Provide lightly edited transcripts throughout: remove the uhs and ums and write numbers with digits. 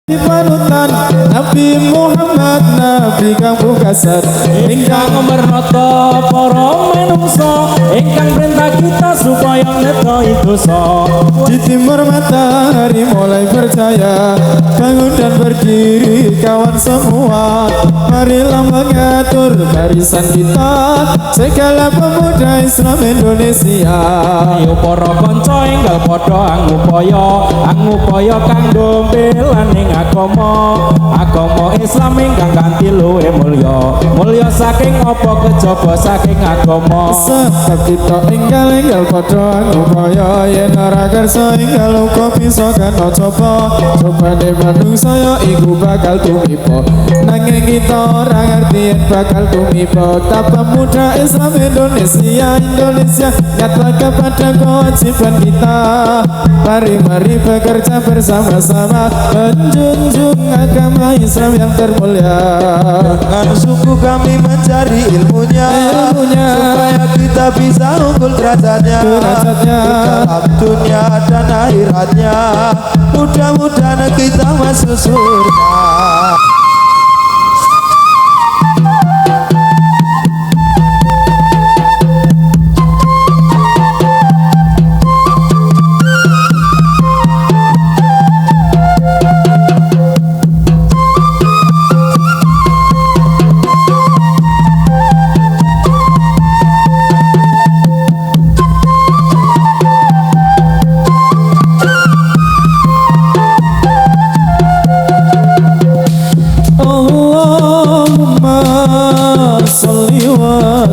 Di panutan Nabi Muhammad Nabi kang bukasar ingkang mernoto para menungso ingkang perintah kita supaya ngetoi dosa. Di timur matahari mulai percaya bangun dan berdiri kawan semua. Marilah mengatur barisan kita segala pemuda Islam Indonesia. Ayo para kanca enggal padha angupaya kanggo belaning agama Islam ingkang kanthi luwih mulya saking apa kejaba saking agama. Sebab kita enggal padha angupaya yen ora kersa enggal uga bisa kena coba de Bandung saya iku bakal tumiba nanging kita ora ngerti yen bakal tumiba. Tak pemuda Islam Indonesia nyata kepada kewajiban kita. Mari bekerja bersama-sama menjunjung agama Islam yang termulia. Dengan suku kami mencari ilmunya supaya kita bisa unggul derajatnya dalam dunia dan akhiratnya. Mudah-mudahan kita masuk surga.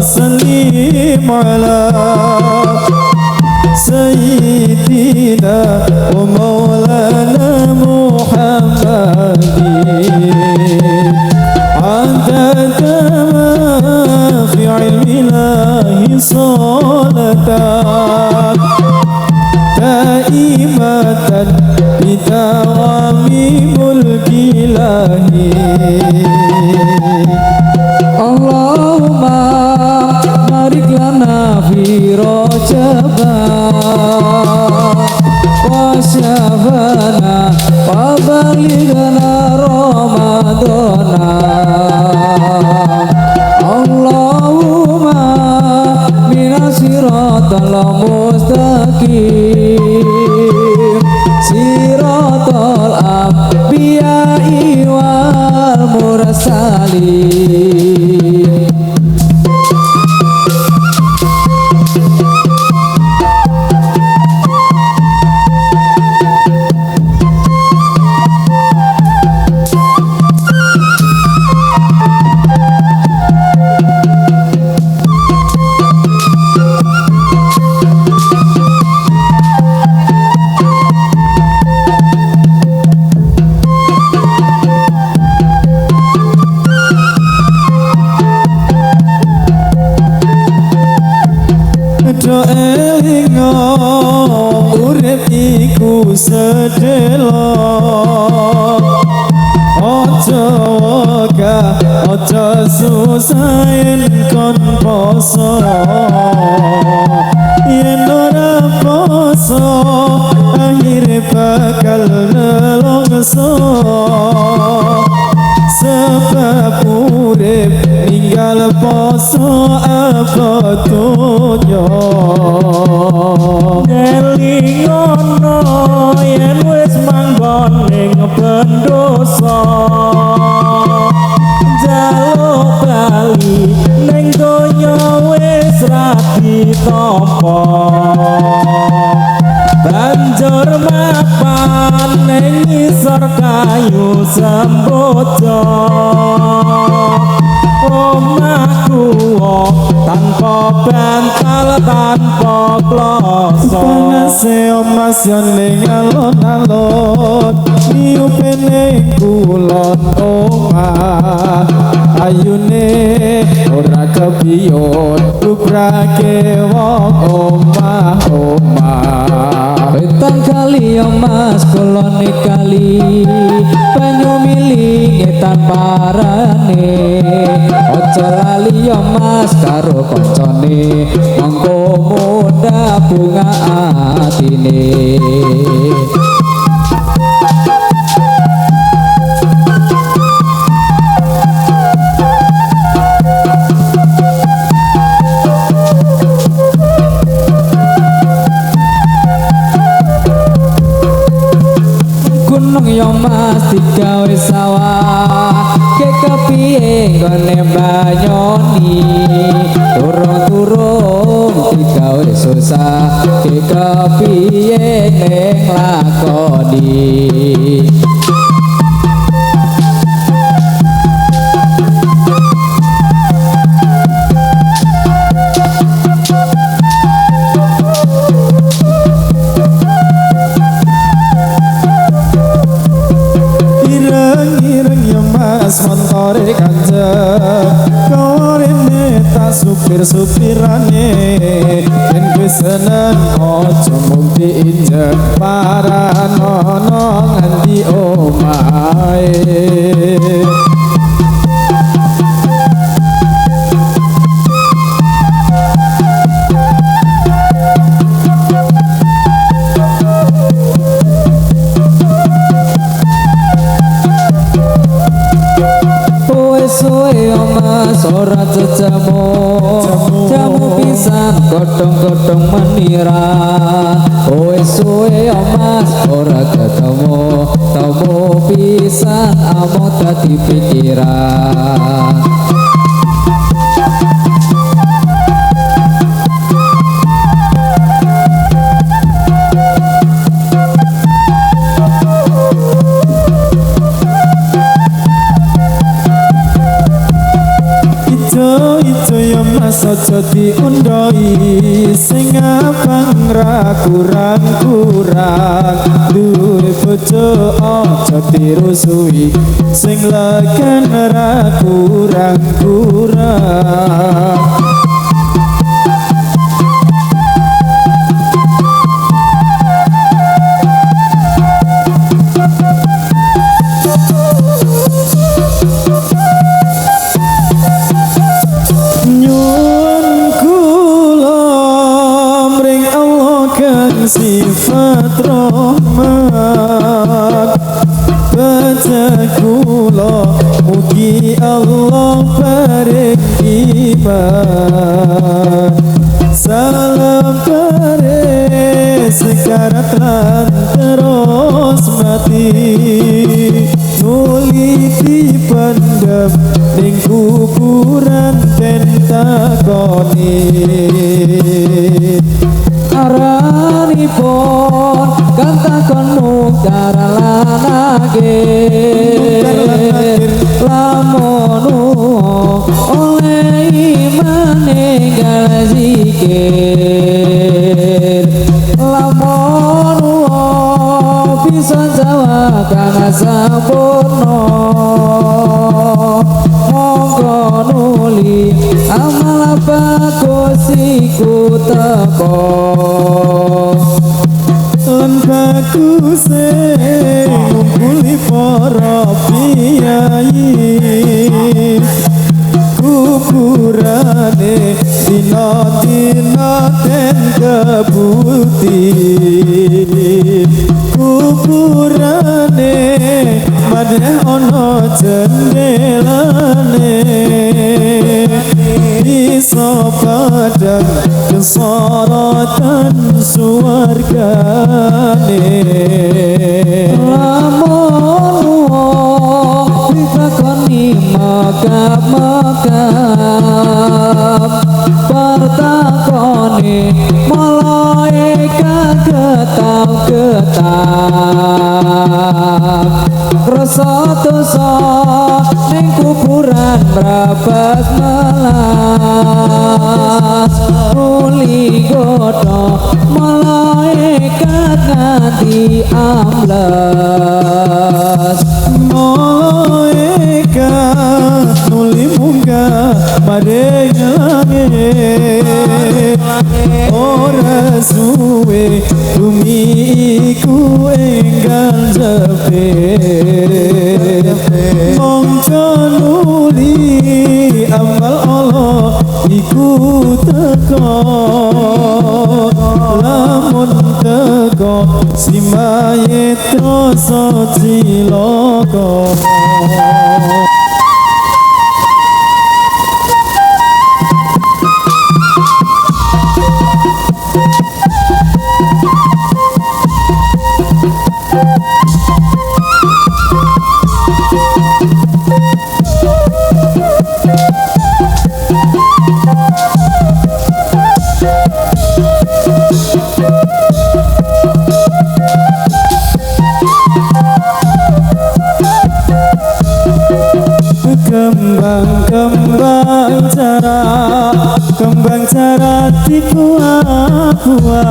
Sallim ala Sayyidina wa maulana Muhammadin adada ma fi ilmillahi salatan daimatan bidawami mulkilahi. Allahumma barik lana fi rajaba wa syafana wa balighna ramadana. Allahumma minas siratal mustaqim siratal anbiya'i wal mursalin. Elingo urip iku sedelo ojo wegah ojo susahin kon poso yen ora poso akhire bakal nelongso. Sebab urip ninggal poso apa donya Nelingono yen wis manggon ning pendosa jaluk bali ning donya wis ra ditampa banjur mapan ning ngisor kayu sembodo omahku tanpa bantal tanpa kloso panase omas yo ning alon-alon niupe ning kulon omah ayune ora kepiyon rubrake wong omah-omah. Betang kali omas kulon kali banyu miling etan parane ojo lali omas karo koncone mongko muda bunga atine. yo mas digawe sawah ke kepiye gone banyoni turun-turun digawe susah ke kepiye ning lakoni montore kanjeng korene tak supir-supirane yen wis seneng aja mung diinjek paranono nganti omahe ora cejamu jamu pisan godhong-godhong menira suwe mas ora ketemu temu pisan amo dadi pikiran aja diundoi sing abang ra kurang-kurang duwe bojo aja dirusui sing legen ra kurang-kurang sifat rahmat baca kula mugi Allah paring iman salam paring sekarat lan terus mati nuli dipendem ning kuburan den takoni aranipun kan takon mukar lanake lamun oleh iman enggal zikir lamun bisa jawab kang sampurna monggo nuli amal bagus iku teko lan bagus ngumpuli para piyayi kuburane dina-dina den kebuti kuburane madhe ana jendelane iso padang kesoratan suwargane lamun ditakoni makam-makam pertakoni malaikat getah-getah rasa dosa ning kuburan brabas melas nuli godho malaikat nganti amblas malaikat nuli munggah maring langit ora suwe bumi iku enggal jepit mongko nuli amal Allah iku teko lamun teko si mayit rasa cilaka Kembang cara dibuah-buah,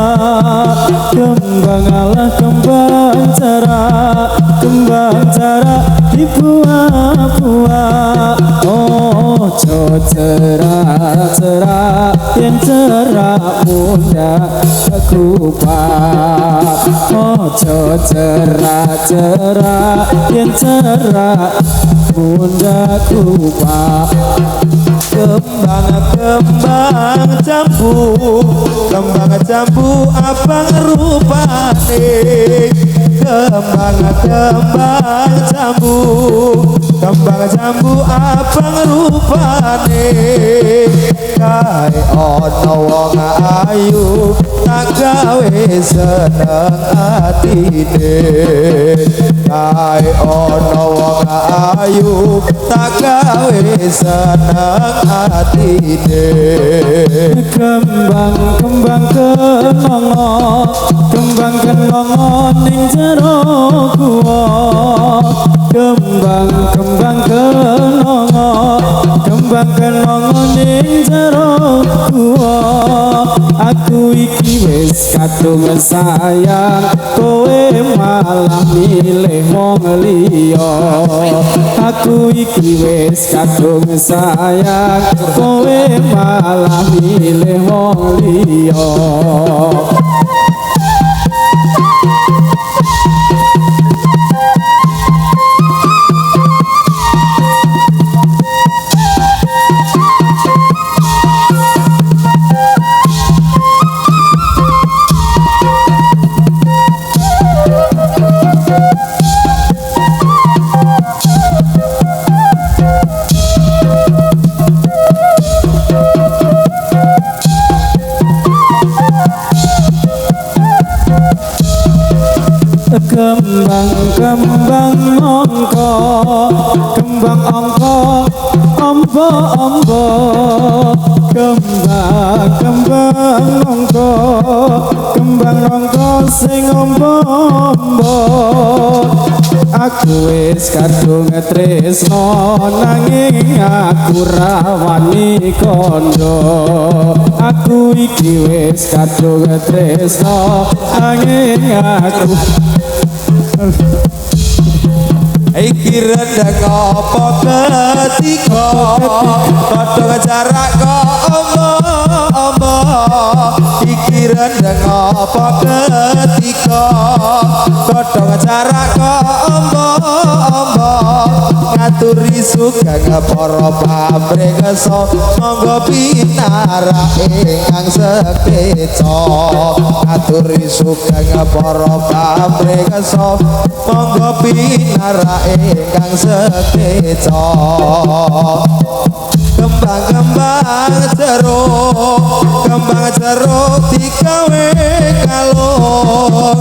kembang alah kembang cara dibuah-buah. Oh cerah yang cerah muda kupat. Oh cerah yang cerah muda kupat. Kembang jambu abang rupane. Kembang jambu abang rupane. Kae ana wong ayu tak gawe seneng atine. Kae ana wong ayu tak gawe seneng atine. Kembang kenongo ning jero guwa. Kembang kenongo ning jero guwa. Aku iki wis kadung sayang, kowe malah milih wong liya. Aku iki wis kadung sayang, kowe malah milih wong liya. Kembang angka, kembang angka, ombo. Kembang angka sing ombo. Aku wis kadung tresno nanging aku rawani kondo. Aku iki wis kadung tresno nanging aku. Iki rendang apa ketika padha jarak kok ombo. Iki rendang apa ketika padha jarak kok ombo. Ngaturi sugeng para pamriksa monggo pinara ingkang sekeca. Ngaturi sugeng para pamriksa monggo pinara ingkang sekeca. Kembang jeruk digawe kalung.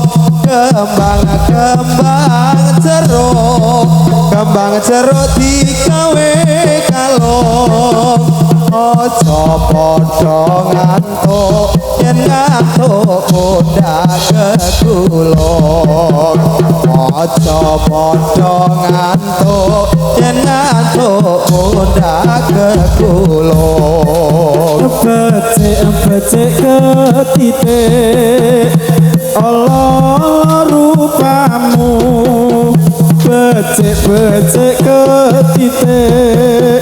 Kembang jeruk digawe kalung. Aja padha ngantuk yen ngantuk undak kegulung. Aja padha ngantuk yen ngantuk undak kegulung. Becik ketitik Allah rupamu. Becik ketitik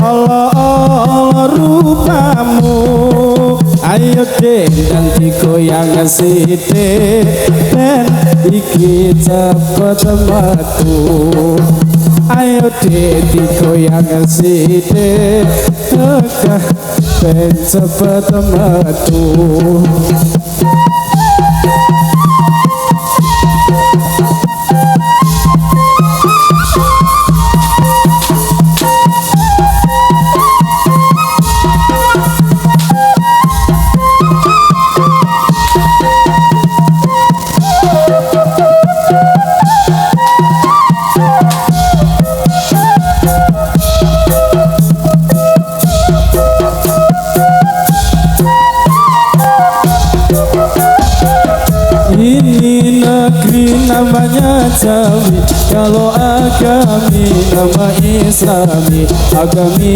Allah rupamu. Ayo dek nanti goyang sithik ben iki cepet metu. Ayo dek digoyang sithik ben cepet metu. Ini negeri namanya Jawi. Kalau agami nama Islami, agami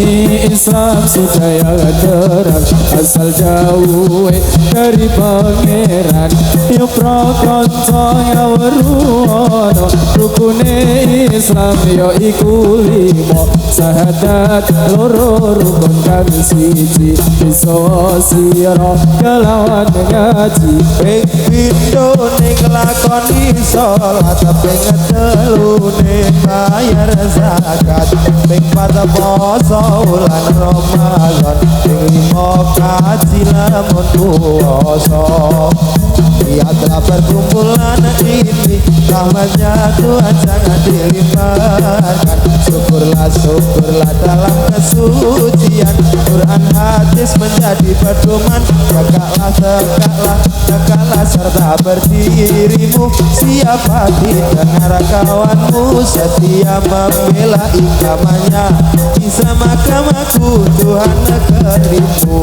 Islam sudah yang terang, asal jauh dari pangeran. Yo prakonco ngawruwono, rukune Islam yo iku limo, syahadat loro rukun kang siji, iso sira kelawan ngaji. Ping pindho ning lakoni salat, ping telu ning bayar zakat, ping papat poso wulan Ramadan, ping lima kaji lamun puasa. Lihatlah perkumpulan ini, rahmatnya Tuhan jangan dilimpahkan. Syukurlah dalam kesucian, Quran hadis menjadi pedoman. Tegaklah serta berdirimu, siapa dengar kawanmu setia membela agamanya. Islam agamaku, Tuhan negerimu.